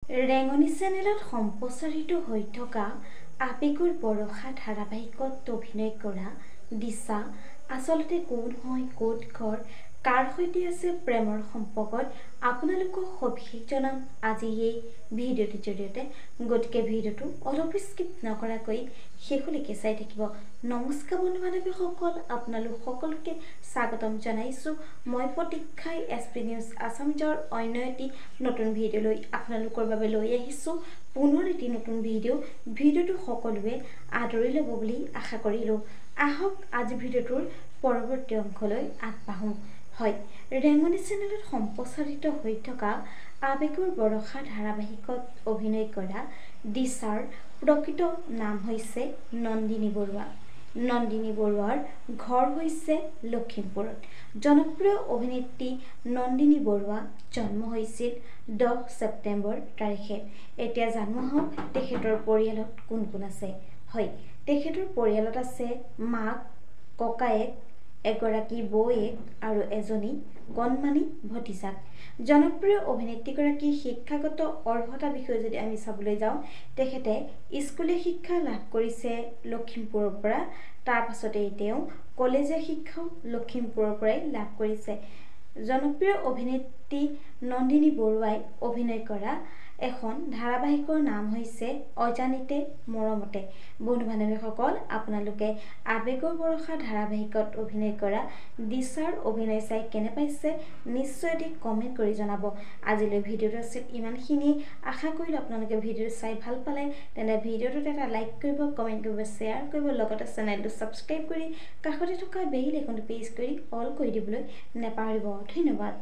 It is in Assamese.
ৰেঙনি চেনেলত সম্প্ৰচাৰিত হৈ থকা আবেগৰ বৰষা ধাৰাবাহিকত অভিনয় কৰা দিশা আচলতে কোন হয়, ক'ত ঘৰ, কাৰ সৈতে আছে প্ৰেমৰ সম্পৰ্কত আপোনালোকক সবিশেষ জনাম আজি এই ভিডিঅ'টোৰ জৰিয়তে। গতিকে ভিডিঅ'টো অলপ স্কিপ নকৰাকৈ শেষলৈকে চাই থাকিব। নমস্কাৰ বন্ধু বান্ধৱীসকল, আপোনালোক সকলোকে স্বাগতম জনাইছোঁ। মই প্ৰতীক্ষাই SP নিউজ আছামিজৰ অন্য এটি নতুন ভিডিঅ' লৈ আপোনালোকৰ বাবে লৈ আহিছোঁ পুনৰ এটি নতুন ভিডিঅ'টো সকলোৱে আদৰি ল'ব বুলি আশা কৰিলোঁ। আহক আজি ভিডিঅ'টোৰ পৰৱৰ্তী অংশলৈ আগবাঢ়োঁ। হয়, ৰেঙনি চেনেলত সম্প্ৰচাৰিত হৈ থকা আবেগৰ বৰষা ধাৰাবাহিকত অভিনয় কৰা দিশাৰ প্ৰকৃত নাম হৈছে নন্দিনী বৰুৱা। নন্দিনী বৰুৱাৰ ঘৰ হৈছে লখিমপুৰত। জনপ্ৰিয় অভিনেত্ৰী নন্দিনী বৰুৱা জন্ম হৈছিল 10 ছেপ্টেম্বৰ তাৰিখে। এতিয়া জানো আহক তেখেতৰ পৰিয়ালত কোন কোন আছে। হয়, তেখেতৰ পৰিয়ালত আছে মাক, ককায়েক, এগৰাকী বৌয়েক আৰু এজনী কণমানি ভতিজাক। জনপ্ৰিয় অভিনেত্ৰীগৰাকীৰ শিক্ষাগত অৰ্হতা বিষয়ে যদি আমি চাবলৈ যাওঁ, তেখেতে স্কুলীয়া শিক্ষা লাভ কৰিছে লখিমপুৰৰ পৰা। তাৰ পাছতে তেওঁ কলেজীয়া শিক্ষাও লখিমপুৰৰ পৰাই লাভ কৰিছে। জনপ্ৰিয় অভিনেত্ৰী নন্দিনী বৰুৱাই অভিনয় কৰা এখন ধাৰাবাহিকৰ নাম হৈছে অজানিতে মৰমতে। বন্ধু বান্ধৱীসকল, আপোনালোকে আবেগৰ বৰষা ধাৰাবাহিকত অভিনয় কৰা দিশাৰ অভিনয় চাই কেনে পাইছে নিশ্চয় এটি কমেণ্ট কৰি জনাব। আজিলৈ ভিডিঅ'টো আছিল ইমানখিনি। আশা কৰিলোঁ আপোনালোকে ভিডিঅ'টো চাই ভাল পালে। তেনে ভিডিঅ'টোত এটা লাইক কৰিব, কমেণ্ট কৰিব, শ্বেয়াৰ কৰিব, লগতে চেনেলটো ছাবস্ক্ৰাইব কৰি কাষতে থকা বেল আইকনটো প্ৰেছ কৰি অল কৰি দিবলৈ নেপাহৰিব। ধন্যবাদ।